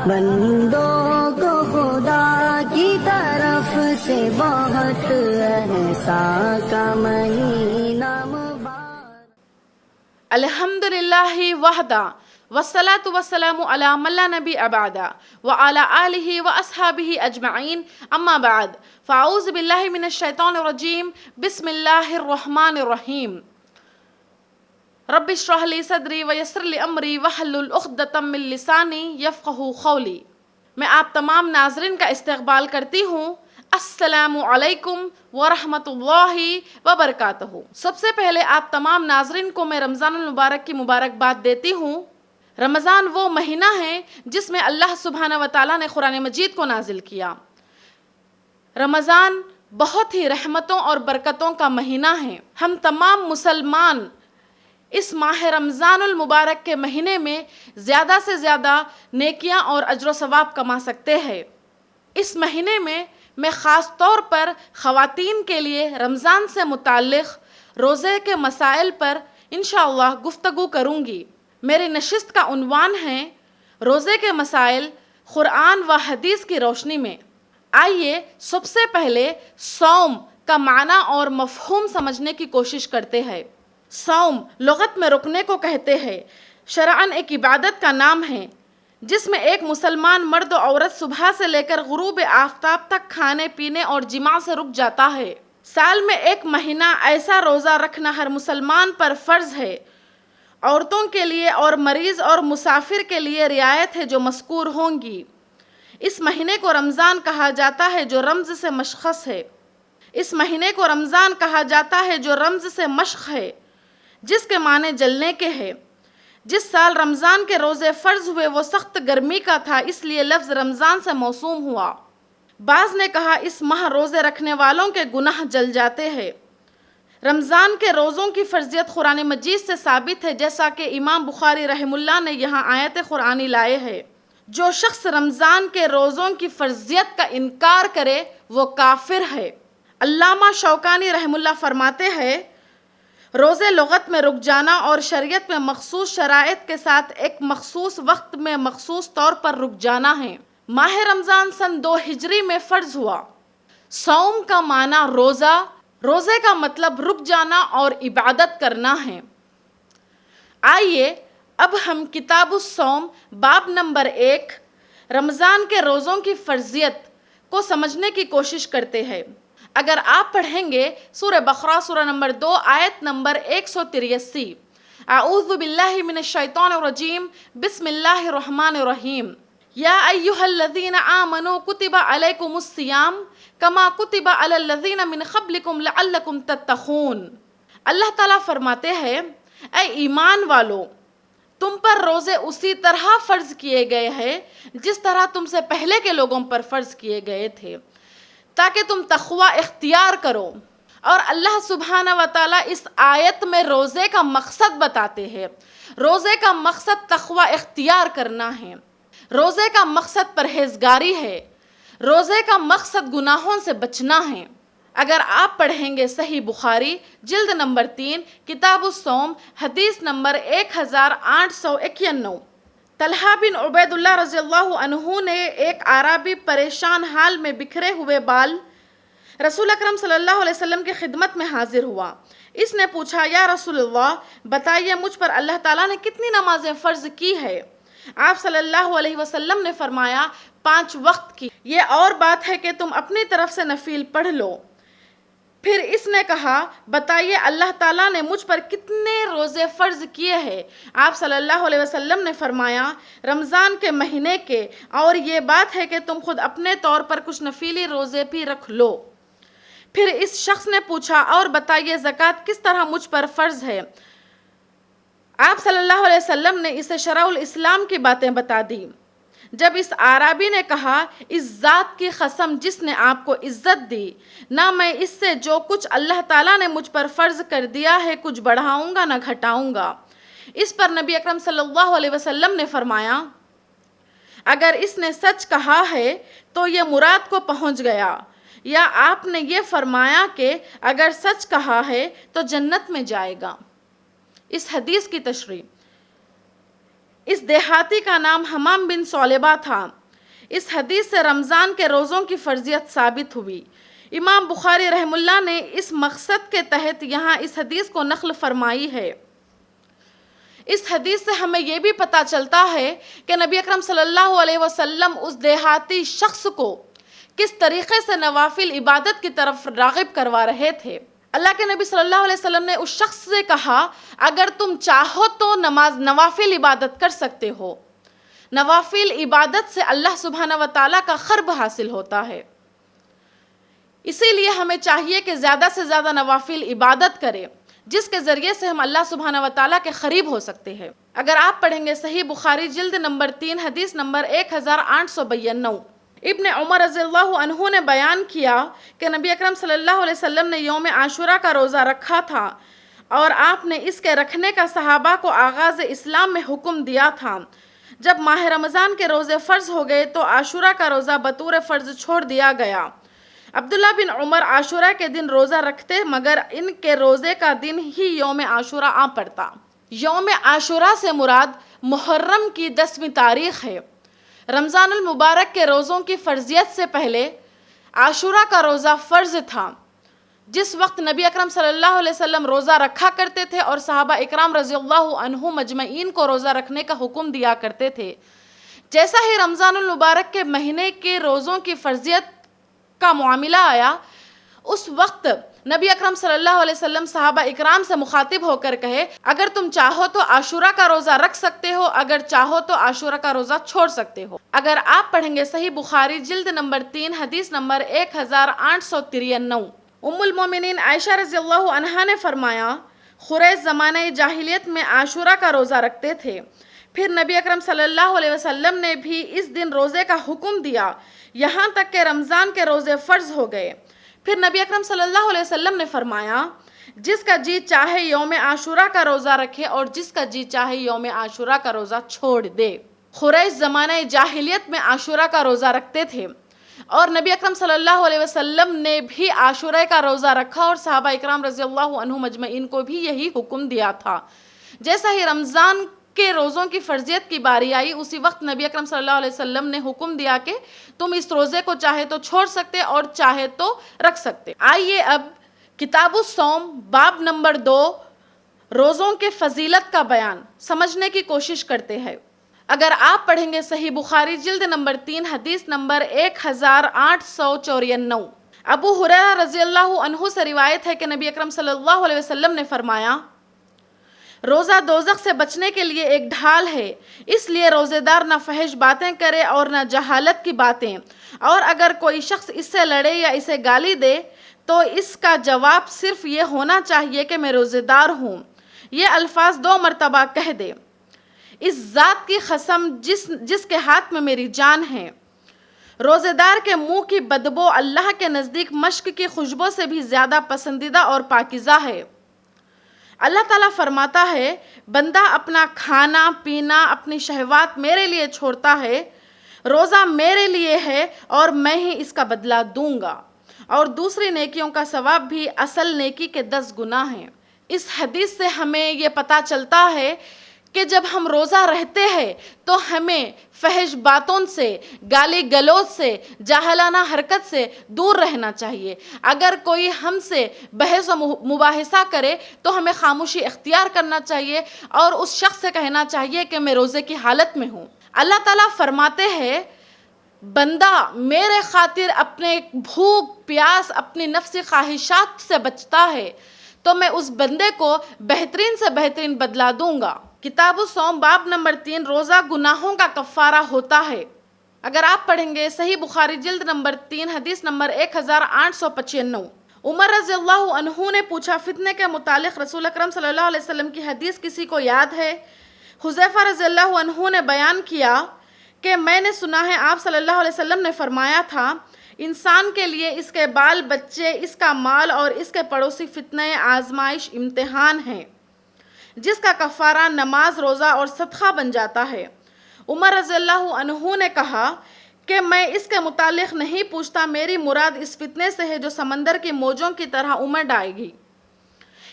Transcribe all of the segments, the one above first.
بندوں کو خدا کی طرف سے بہت احسان کا مہینہ مبارک۔ الحمدللہ وحدہ والصلاة والسلام علی من لا نبی بعدہ وعلی آلہ واصحابہ اجمعین، اما بعد فاعوذ باللہ من الشیطان الرجیم، بسم اللہ الرحمن الرحیم۔ رب اشرح لی صدری ویسر لی امری واحلل عقدۃ من لسانی یفقہوا قولی۔ میں آپ تمام ناظرین کا استقبال کرتی ہوں۔ السلام علیکم ورحمۃ اللہ وبرکاتہ۔ سب سے پہلے آپ تمام ناظرین کو میں رمضان المبارک کی مبارکباد دیتی ہوں۔ رمضان وہ مہینہ ہے جس میں اللہ سبحانہ و تعالیٰ نے قرآن مجید کو نازل کیا۔ رمضان بہت ہی رحمتوں اور برکتوں کا مہینہ ہے۔ ہم تمام مسلمان اس ماہ رمضان المبارک کے مہینے میں زیادہ سے زیادہ نیکیاں اور اجر و ثواب کما سکتے ہیں۔ اس مہینے میں خاص طور پر خواتین کے لیے رمضان سے متعلق روزے کے مسائل پر انشاءاللہ گفتگو کروں گی۔ میری نشست کا عنوان ہے روزے کے مسائل قرآن و حدیث کی روشنی میں۔ آئیے سب سے پہلے صوم کا معنی اور مفہوم سمجھنے کی کوشش کرتے ہیں۔ صوم لغت میں رکنے کو کہتے ہیں۔ شرعاً ایک عبادت کا نام ہے جس میں ایک مسلمان مرد و عورت صبح سے لے کر غروب آفتاب تک کھانے پینے اور جماع سے رک جاتا ہے۔ سال میں ایک مہینہ ایسا روزہ رکھنا ہر مسلمان پر فرض ہے۔ عورتوں کے لیے اور مریض اور مسافر کے لیے رعایت ہے جو مذکور ہوں گی۔ اس مہینے کو رمضان کہا جاتا ہے جو رمز سے مشخص ہے۔ اس مہینے کو رمضان کہا جاتا ہے جو رمز سے مشق ہے، جس کے معنی جلنے کے ہیں۔ جس سال رمضان کے روزے فرض ہوئے وہ سخت گرمی کا تھا، اس لیے لفظ رمضان سے موسوم ہوا۔ بعض نے کہا اس ماہ روزے رکھنے والوں کے گناہ جل جاتے ہیں۔ رمضان کے روزوں کی فرضیت قرآن مجید سے ثابت ہے، جیسا کہ امام بخاری رحمہ اللہ نے یہاں آیت قرآنی لائے ہیں۔ جو شخص رمضان کے روزوں کی فرضیت کا انکار کرے وہ کافر ہے۔ علامہ شوکانی رحمہ اللہ فرماتے ہیں روزے لغت میں رک جانا اور شریعت میں مخصوص شرائط کے ساتھ ایک مخصوص وقت میں مخصوص طور پر رک جانا ہے۔ ماہ رمضان سن 2 ہجری میں فرض ہوا۔ صوم کا معنی روزے کا مطلب رک جانا اور عبادت کرنا ہے۔ آئیے اب ہم کتاب الصوم باب نمبر 1 رمضان کے روزوں کی فرضیت کو سمجھنے کی کوشش کرتے ہیں۔ اگر آپ پڑھیں گے سورہ بقرہ سورہ نمبر 2 آیت نمبر 183، اعوذ باللہ من الشیطان الرجیم، بسم اللہ الرحمن الرحیم، یا ایہا الذین آمنوا کتب علیکم الصیام کما کتب علی الذین من قبلکم لعلکم تتقون۔ اللہ تعالیٰ فرماتے ہیں اے ایمان والو، تم پر روزے اسی طرح فرض کیے گئے ہیں جس طرح تم سے پہلے کے لوگوں پر فرض کیے گئے تھے، تاکہ تم تقوی اختیار کرو۔ اور اللہ سبحانہ و تعالیٰ اس آیت میں روزے کا مقصد بتاتے ہیں۔ روزے کا مقصد تقوی اختیار کرنا ہے۔ روزے کا مقصد پرہیزگاری ہے۔ روزے کا مقصد گناہوں سے بچنا ہے۔ اگر آپ پڑھیں گے صحیح بخاری جلد نمبر 3 کتاب الصوم حدیث نمبر 1891، طلحہ بن عبید اللہ رضی اللہ عنہ نے ایک اعرابی پریشان حال میں بکھرے ہوئے بال رسول اکرم صلی اللہ علیہ وسلم کی خدمت میں حاضر ہوا۔ اس نے پوچھا یا رسول اللہ بتائیے مجھ پر اللہ تعالیٰ نے کتنی نمازیں فرض کی ہے؟ آپ صلی اللہ علیہ وسلم نے فرمایا 5 وقت کی۔ یہ اور بات ہے کہ تم اپنی طرف سے نفل پڑھ لو۔ پھر اس نے کہا بتائیے اللہ تعالیٰ نے مجھ پر کتنے روزے فرض کیے ہیں؟ آپ صلی اللہ علیہ وسلم نے فرمایا رمضان کے مہینے کے، اور یہ بات ہے کہ تم خود اپنے طور پر کچھ نفلی روزے بھی رکھ لو۔ پھر اس شخص نے پوچھا اور بتائیے زکوٰۃ کس طرح مجھ پر فرض ہے؟ آپ صلی اللہ علیہ وسلم نے اسے شرع الاسلام کی باتیں بتا دی۔ جب اس اعرابی نے کہا اس ذات کی قسم جس نے آپ کو عزت دی، نہ میں اس سے جو کچھ اللہ تعالیٰ نے مجھ پر فرض کر دیا ہے کچھ بڑھاؤں گا نہ گھٹاؤں گا۔ اس پر نبی اکرم صلی اللہ علیہ وسلم نے فرمایا اگر اس نے سچ کہا ہے تو یہ مراد کو پہنچ گیا، یا آپ نے یہ فرمایا کہ اگر سچ کہا ہے تو جنت میں جائے گا۔ اس حدیث کی تشریح، اس دیہاتی کا نام حمام بن ثعلبہ تھا۔ اس حدیث سے رمضان کے روزوں کی فرضیت ثابت ہوئی۔ امام بخاری رحمہ اللہ نے اس مقصد کے تحت یہاں اس حدیث کو نقل فرمائی ہے۔ اس حدیث سے ہمیں یہ بھی پتہ چلتا ہے کہ نبی اکرم صلی اللہ علیہ وسلم اس دیہاتی شخص کو کس طریقے سے نوافل عبادت کی طرف راغب کروا رہے تھے۔ اللہ کے نبی صلی اللہ علیہ وسلم نے اس شخص سے کہا، اگر تم چاہو تو نوافل عبادت کر سکتے ہو۔ نوافل عبادت سے اللہ سبحانہ و تعالیٰ کا قرب حاصل ہوتا ہے، اسی لیے ہمیں چاہیے کہ زیادہ سے زیادہ نوافل عبادت کریں، جس کے ذریعے سے ہم اللہ سبحانہ و تعالیٰ کے قریب ہو سکتے ہیں۔ اگر آپ پڑھیں گے صحیح بخاری جلد نمبر 3 حدیث نمبر 1892، ابن عمر رضی اللہ عنہ نے بیان کیا کہ نبی اکرم صلی اللہ علیہ وسلم نے یوم عاشورہ کا روزہ رکھا تھا اور آپ نے اس کے رکھنے کا صحابہ کو آغاز اسلام میں حکم دیا تھا۔ جب ماہ رمضان کے روزے فرض ہو گئے تو عاشورہ کا روزہ بطور فرض چھوڑ دیا گیا۔ عبداللہ بن عمر عاشورہ کے دن روزہ رکھتے، مگر ان کے روزے کا دن ہی یوم عاشورہ آ پڑتا۔ یوم عاشورہ سے مراد محرم کی 10ویں تاریخ ہے۔ رمضان المبارک کے روزوں کی فرضیت سے پہلے عاشورہ کا روزہ فرض تھا، جس وقت نبی اکرم صلی اللہ علیہ وسلم روزہ رکھا کرتے تھے اور صحابہ اکرام رضی اللہ عنہ مجمعین کو روزہ رکھنے کا حکم دیا کرتے تھے۔ جیسا ہی رمضان المبارک کے مہینے کے روزوں کی فرضیت کا معاملہ آیا، اس وقت نبی اکرم صلی اللہ علیہ وسلم صحابہ اکرام سے مخاطب ہو کر کہے، اگر تم چاہو تو عاشورہ کا روزہ رکھ سکتے ہو، اگر چاہو تو عاشورہ کا روزہ چھوڑ سکتے ہو۔ اگر آپ پڑھیں گے صحیح بخاری جلد نمبر 3 حدیث نمبر 1893، ام المومنین عائشہ رضی اللہ عنہا نے فرمایا، قریش زمانہ جاہلیت میں عاشورہ کا روزہ رکھتے تھے، پھر نبی اکرم صلی اللہ علیہ وسلم نے بھی اس دن روزے کا حکم دیا، یہاں تک کہ رمضان کے روزے فرض ہو گئے۔ پھر نبی اکرم صلی اللہ علیہ وسلم نے فرمایا، جس کا جی چاہے یوم عاشورہ کا روزہ رکھے اور جس کا جی چاہے یوم عاشورہ کا روزہ چھوڑ دے۔ قریش زمانہ جاہلیت میں عاشورہ کا روزہ رکھتے تھے اور نبی اکرم صلی اللہ علیہ وسلم نے بھی عاشورہ کا روزہ رکھا اور صحابہ اکرام رضی اللہ عنہ مجمعین کو بھی یہی حکم دیا تھا۔ جیسا ہی رمضان کے روزوں کی فرضیت کی باری آئی، اسی وقت نبی اکرم صلی اللہ علیہ وسلم نے حکم دیا کہ تم اس روزے کو چاہے تو چھوڑ سکتے اور چاہے تو رکھ سکتے۔ آئیے اب کتاب الصوم باب نمبر 2 روزوں کے فضیلت کا بیان سمجھنے کی کوشش کرتے ہیں۔ اگر آپ پڑھیں گے صحیح بخاری جلد نمبر 3 حدیث نمبر 1894، ابو ہریرہ رضی اللہ عنہ سے روایت ہے کہ نبی اکرم صلی اللہ علیہ وسلم نے فرمایا، روزہ دوزخ سے بچنے کے لیے ایک ڈھال ہے، اس لیے روزے دار نہ فحش باتیں کرے اور نہ جہالت کی باتیں، اور اگر کوئی شخص اس سے لڑے یا اسے گالی دے تو اس کا جواب صرف یہ ہونا چاہیے کہ میں روزے دار ہوں۔ یہ الفاظ 2 مرتبہ کہہ دے، اس ذات کی قسم جس کے ہاتھ میں میری جان ہے، روزے دار کے منہ کی بدبو اللہ کے نزدیک مشک کی خوشبو سے بھی زیادہ پسندیدہ اور پاکیزہ ہے۔ اللہ تعالیٰ فرماتا ہے، بندہ اپنا کھانا پینا اپنی شہوات میرے لیے چھوڑتا ہے، روزہ میرے لیے ہے اور میں ہی اس کا بدلہ دوں گا، اور دوسری نیکیوں کا ثواب بھی اصل نیکی کے 10 گنا ہیں۔ اس حدیث سے ہمیں یہ پتہ چلتا ہے کہ جب ہم روزہ رہتے ہیں تو ہمیں فحش باتوں سے، گالی گلوچ سے، جاہلانہ حرکت سے دور رہنا چاہیے۔ اگر کوئی ہم سے بحث و مباحثہ کرے تو ہمیں خاموشی اختیار کرنا چاہیے اور اس شخص سے کہنا چاہیے کہ میں روزے کی حالت میں ہوں۔ اللہ تعالیٰ فرماتے ہیں، بندہ میرے خاطر اپنے بھوک پیاس اپنی نفسی خواہشات سے بچتا ہے تو میں اس بندے کو بہترین سے بہترین بدلہ دوں گا۔ کتاب الصوم باب نمبر 3 روزہ گناہوں کا کفارہ ہوتا ہے۔ اگر آپ پڑھیں گے صحیح بخاری جلد نمبر 3 حدیث نمبر 1895، عمر رضی اللہ عنہ نے پوچھا، فتنے کے متعلق رسول اکرم صلی اللہ علیہ وسلم کی حدیث کسی کو یاد ہے؟ حذیفہ رضی اللہ عنہ نے بیان کیا کہ میں نے سنا ہے آپ صلی اللہ علیہ وسلم نے فرمایا تھا، انسان کے لیے اس کے بال بچے، اس کا مال اور اس کے پڑوسی فتنہ آزمائش امتحان ہیں، جس کا کفارہ نماز روزہ اور صدقہ بن جاتا ہے۔ عمر رضی اللہ عنہ نے کہا کہ میں اس کے متعلق نہیں پوچھتا، میری مراد اس فتنے سے ہے جو سمندر کی موجوں کی طرح امڑ آئے گی۔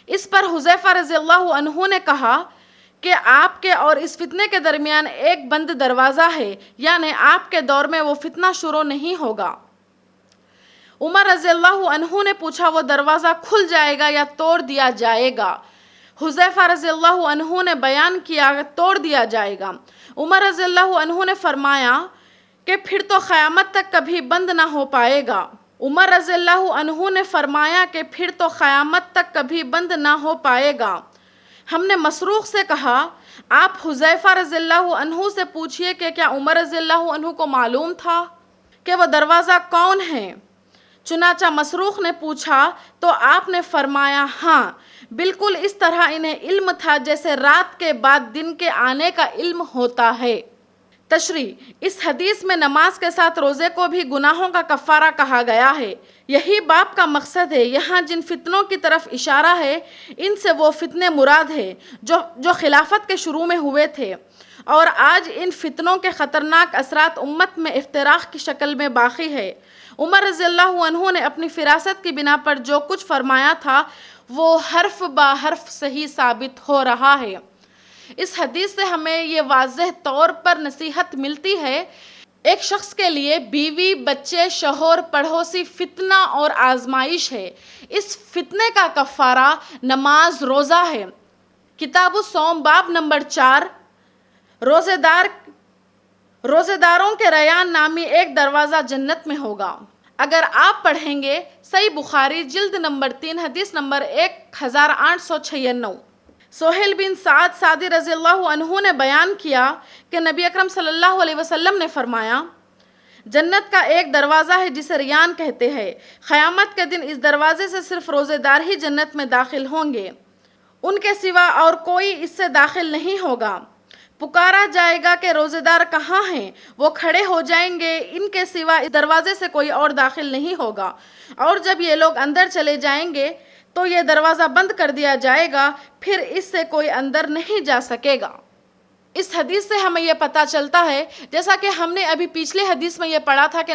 اس پر حذیفہ رضی اللہ عنہ نے کہا کہ آپ کے اور اس فتنے کے درمیان ایک بند دروازہ ہے، یعنی آپ کے دور میں وہ فتنہ شروع نہیں ہوگا۔ عمر رضی اللہ عنہ نے پوچھا وہ دروازہ کھل جائے گا یا توڑ دیا جائے گا؟ حذیفہ رضی اللہ عنہ نے بیان کیا توڑ دیا جائے گا۔ عمر رضی اللہ عنہ نے فرمایا کہ پھر تو قیامت تک کبھی بند نہ ہو پائے گا۔ عمر رضی اللہ عنہ نے فرمایا کہ پھر تو قیامت تک کبھی بند نہ ہو پائے گا۔ ہم نے مسروق سے کہا آپ حذیفہ رضی اللہ عنہ سے پوچھئے کہ کیا عمر رضی اللہ عنہ کو معلوم تھا کہ وہ دروازہ کون ہے؟ چنانچہ مسروق نے پوچھا تو آپ نے فرمایا ہاں، بالکل اس طرح انہیں علم تھا جیسے رات کے بعد دن کے آنے کا علم ہوتا ہے۔ تشریح: اس حدیث میں نماز کے ساتھ روزے کو بھی گناہوں کا کفارہ کہا گیا ہے۔ یہی باب کا مقصد ہے۔ یہاں جن فتنوں کی طرف اشارہ ہے ان سے وہ فتنے مراد ہے جو خلافت کے شروع میں ہوئے تھے، اور آج ان فتنوں کے خطرناک اثرات امت میں افتراق کی شکل میں باقی ہے۔ عمر رضی اللہ عنہ نے اپنی فراست کی بنا پر جو کچھ فرمایا تھا وہ حرف با حرف صحیح ثابت ہو رہا ہے۔ اس حدیث سے ہمیں یہ واضح طور پر نصیحت ملتی ہے ایک شخص کے لیے بیوی، بچے، شوہر، پڑوسی فتنہ اور آزمائش ہے۔ اس فتنے کا کفارہ نماز روزہ ہے۔ کتاب الصوم باب نمبر 4 روزے داروں کے ریان نامی ایک دروازہ جنت میں ہوگا۔ اگر آپ پڑھیں گے صحیح بخاری جلد نمبر 3 حدیث نمبر 1896۔ سہیل بن سعد ساعدی رضی اللہ عنہ نے بیان کیا کہ نبی اکرم صلی اللہ علیہ وسلم نے فرمایا جنت کا ایک دروازہ ہے جسے ریان کہتے ہیں۔ قیامت کے دن اس دروازے سے صرف روزے دار ہی جنت میں داخل ہوں گے، ان کے سوا اور کوئی اس سے داخل نہیں ہوگا۔ پکارا جائے گا کہ روزے دار کہاں ہیں؟ وہ کھڑے ہو جائیں گے، ان کے سوا اس دروازے سے کوئی اور داخل نہیں ہوگا۔ اور جب یہ لوگ اندر چلے جائیں گے تو یہ دروازہ بند کر دیا جائے گا، پھر اس سے کوئی اندر نہیں جا سکے گا۔ اس حدیث سے ہمیں یہ پتہ چلتا ہے، جیسا کہ ہم نے ابھی پچھلی حدیث میں یہ پڑھا تھا کہ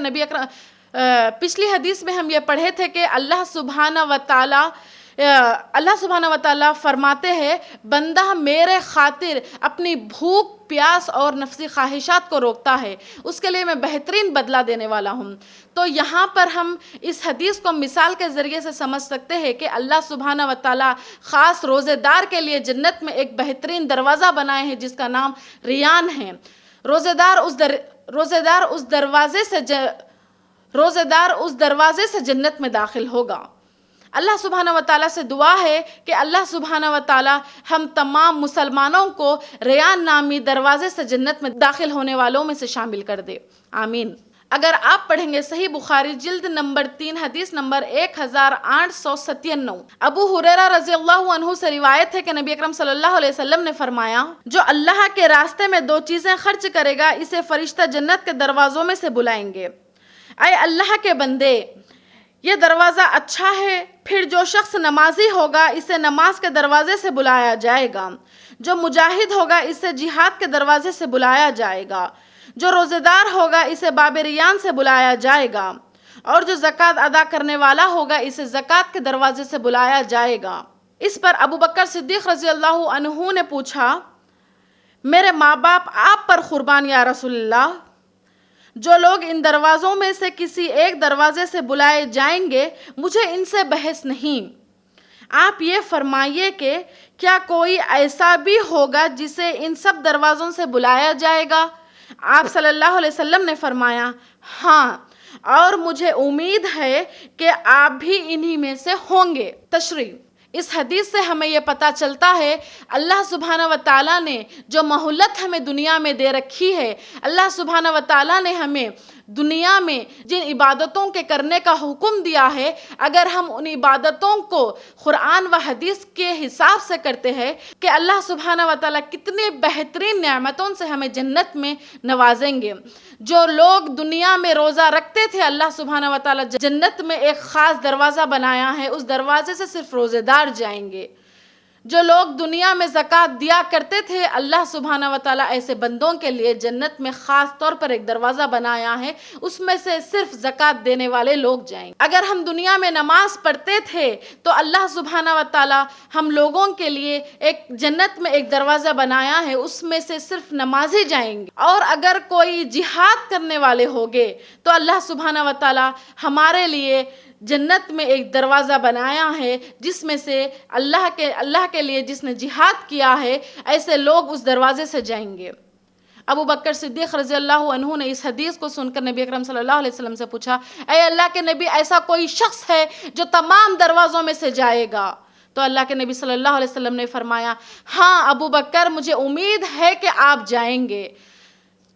پچھلی حدیث میں ہم یہ پڑھے تھے کہ اللہ سبحانہ و تعالیٰ فرماتے ہیں بندہ میرے خاطر اپنی بھوک، پیاس اور نفسی خواہشات کو روکتا ہے، اس کے لیے میں بہترین بدلہ دینے والا ہوں۔ تو یہاں پر ہم اس حدیث کو مثال کے ذریعے سے سمجھ سکتے ہیں کہ اللہ سبحانہ و تعالیٰ خاص روزے دار کے لیے جنت میں ایک بہترین دروازہ بنائے ہیں جس کا نام ریان ہے۔ روزے دار اس دروازے سے جنت میں داخل ہوگا۔ اللہ سبحانہ و تعالیٰ سے دعا ہے کہ اللہ سبحانہ و تعالیٰ ہم تمام مسلمانوں کو ریان نامی دروازے سے جنت میں داخل ہونے والوں میں سے شامل کر دے، آمین۔ اگر آپ پڑھیں گے صحیح بخاری جلد نمبر 3 حدیث نمبر 1897، ابو ہریرہ رضی اللہ عنہ سے روایت ہے کہ نبی اکرم صلی اللہ علیہ وسلم نے فرمایا جو اللہ کے راستے میں 2 چیزیں خرچ کرے گا اسے فرشتہ جنت کے دروازوں میں سے بلائیں گے۔ اے اللہ کے بندے، یہ دروازہ اچھا ہے۔ پھر جو شخص نمازی ہوگا اسے نماز کے دروازے سے بلایا جائے گا، جو مجاہد ہوگا اسے جہاد کے دروازے سے بلایا جائے گا، جو روزے دار ہوگا اسے باب ریان سے بلایا جائے گا، اور جو زکوٰۃ ادا کرنے والا ہوگا اسے زکوٰۃ کے دروازے سے بلایا جائے گا۔ اس پر ابو بکر صدیق رضی اللہ عنہ نے پوچھا میرے ماں باپ آپ پر قربان یا رسول اللہ، جو لوگ ان دروازوں میں سے کسی ایک دروازے سے بلائے جائیں گے مجھے ان سے بحث نہیں۔ آپ یہ فرمائیے کہ کیا کوئی ایسا بھی ہوگا جسے ان سب دروازوں سے بلایا جائے گا؟ آپ صلی اللہ علیہ وسلم نے فرمایا ہاں، اور مجھے امید ہے کہ آپ بھی انہی میں سے ہوں گے۔ تشریح: اس حدیث سے ہمیں یہ پتہ چلتا ہے اللہ سبحانہ و تعالیٰ نے جو مہلت ہمیں دنیا میں دے رکھی ہے، اللہ سبحانہ و تعالیٰ نے ہمیں دنیا میں جن عبادتوں کے کرنے کا حکم دیا ہے، اگر ہم ان عبادتوں کو قرآن و حدیث کے حساب سے کرتے ہیں کہ اللہ سبحانہ و تعالیٰ کتنے بہترین نعمتوں سے ہمیں جنت میں نوازیں گے۔ جو لوگ دنیا میں روزہ رکھتے تھے، اللہ سبحانہ و تعالیٰ جنت میں ایک خاص دروازہ بنایا ہے، اس دروازے سے صرف روزے دار جائیں گے۔ جو لوگ دنیا میں زکوٰۃ دیا کرتے تھے، اللہ سبحانہ و تعالیٰ ایسے بندوں کے لیے جنت میں خاص طور پر ایک دروازہ بنایا ہے، اس میں سے صرف زکوٰۃ دینے والے لوگ جائیں گے۔ اگر ہم دنیا میں نماز پڑھتے تھے تو اللہ سبحانہ و تعالیٰ ہم لوگوں کے لیے ایک جنت میں ایک دروازہ بنایا ہے، اس میں سے صرف نمازی جائیں گے۔ اور اگر کوئی جہاد کرنے والے ہوگے تو اللہ سبحانہ و تعالیٰ ہمارے لیے جنت میں ایک دروازہ بنایا ہے، جس میں سے اللہ کے لیے جس نے جہاد کیا ہے، ایسے لوگ اس دروازے سے جائیں گے۔ ابو بکر صدیق رضی اللہ عنہ نے اس حدیث کو سن کر نبی اکرم صلی اللہ علیہ وسلم سے پوچھا، اے اللہ کے نبی، ایسا کوئی شخص ہے جو تمام دروازوں میں سے جائے گا؟ تو اللہ کے نبی صلی اللہ علیہ وسلم نے فرمایا، ہاں ابو بکر، مجھے امید ہے کہ آپ جائیں گے۔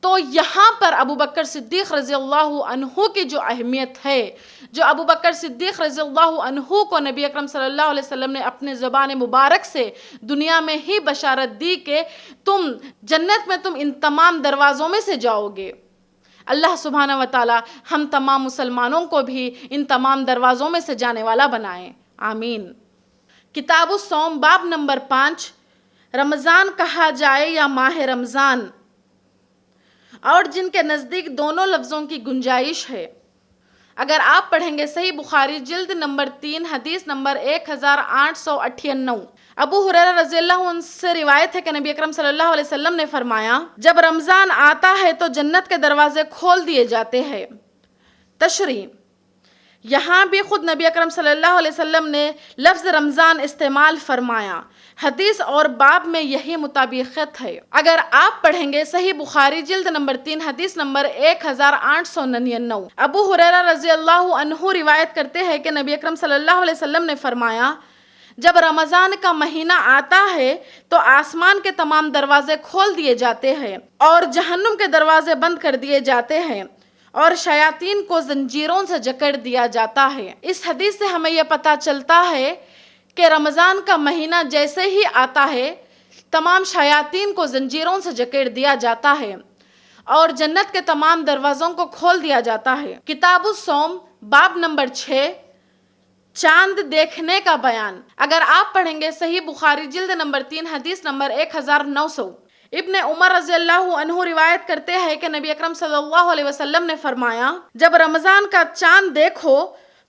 تو یہاں پر ابو بکر صدیق رضی اللہ عنہ کی جو اہمیت ہے، جو ابو بکر صدیق رضی اللہ عنہ کو نبی اکرم صلی اللہ علیہ وسلم نے اپنے زبان مبارک سے دنیا میں ہی بشارت دی کہ تم جنت میں ان تمام دروازوں میں سے جاؤ گے۔ اللہ سبحانہ و تعالی ہم تمام مسلمانوں کو بھی ان تمام دروازوں میں سے جانے والا بنائیں، آمین۔ کتاب الصوم باب نمبر 5، رمضان کہا جائے یا ماہ رمضان، اور جن کے نزدیک دونوں لفظوں کی گنجائش ہے۔ اگر آپ پڑھیں گے صحیح بخاری جلد نمبر 3 حدیث نمبر 1898، ابو ہریرہ رضی اللہ عنہ سے روایت ہے کہ نبی اکرم صلی اللہ علیہ وسلم نے فرمایا، جب رمضان آتا ہے تو جنت کے دروازے کھول دیے جاتے ہیں۔ تشریح، یہاں بھی خود نبی اکرم صلی اللہ علیہ وسلم نے لفظ رمضان استعمال فرمایا، حدیث اور باب میں یہی مطابقت ہے۔ اگر آپ پڑھیں گے صحیح بخاری جلد نمبر 3 حدیث نمبر 1899، ابو ہریرہ رضی اللہ عنہ روایت کرتے ہیں کہ نبی اکرم صلی اللہ علیہ وسلم نے فرمایا، جب رمضان کا مہینہ آتا ہے تو آسمان کے تمام دروازے کھول دیے جاتے ہیں اور جہنم کے دروازے بند کر دیے جاتے ہیں اور شیاطین کو زنجیروں سے جکڑ دیا جاتا ہے۔ اس حدیث سے ہمیں یہ پتہ چلتا ہے کہ رمضان کا مہینہ جیسے ہی آتا ہے، تمام شیاطین کو زنجیروں سے جکڑ دیا جاتا ہے اور جنت کے تمام دروازوں کو کھول دیا جاتا ہے۔ کتاب الصوم باب نمبر 6، چاند دیکھنے کا بیان۔ اگر آپ پڑھیں گے صحیح بخاری جلد نمبر 3 حدیث نمبر 1900، ابن عمر رضی اللہ عنہ روایت کرتے ہیں کہ نبی اکرم صلی اللہ علیہ وسلم نے فرمایا، جب رمضان کا چاند دیکھو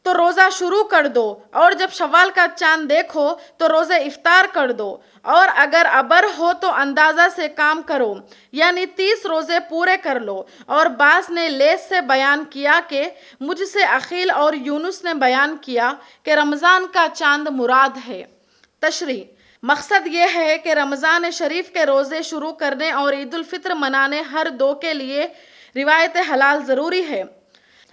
تو روزہ شروع کر دو، اور جب شوال کا چاند دیکھو تو روزہ افطار کر دو، اور اگر ابر ہو تو اندازہ سے کام کرو، یعنی 30 روزے پورے کر لو۔ اور بعض نے لیث سے بیان کیا کہ مجھ سے عقیل اور یونس نے بیان کیا کہ رمضان کا چاند مراد ہے۔ تشریح، مقصد یہ ہے کہ رمضان شریف کے روزے شروع کرنے اور عید الفطر منانے ہر دو کے لیے روایت حلال ضروری ہے۔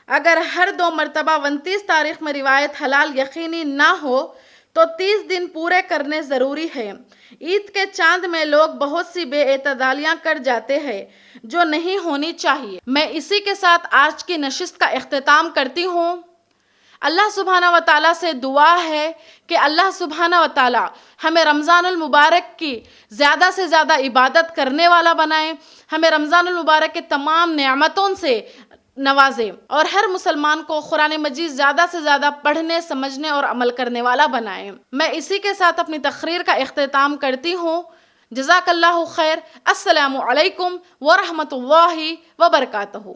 اگر ہر 2 مرتبہ 29 تاریخ میں روایت حلال یقینی نہ ہو تو 30 دن پورے کرنے ضروری ہے۔ عید کے چاند میں لوگ بہت سی بے اعتدالیاں کر جاتے ہیں جو نہیں ہونی چاہیے۔ میں اسی کے ساتھ آج کی نشست کا اختتام کرتی ہوں۔ اللہ سبحانہ و تعالیٰ سے دعا ہے کہ اللہ سبحانہ و تعالیٰ ہمیں رمضان المبارک کی زیادہ سے زیادہ عبادت کرنے والا بنائے، ہمیں رمضان المبارک کے تمام نعمتوں سے نوازے، اور ہر مسلمان کو قرآن مجید زیادہ سے زیادہ پڑھنے، سمجھنے اور عمل کرنے والا بنائے۔ میں اسی کے ساتھ اپنی تقریر کا اختتام کرتی ہوں۔ جزاک اللہ خیر۔ السلام علیکم ورحمۃ اللہ وبرکاتہ۔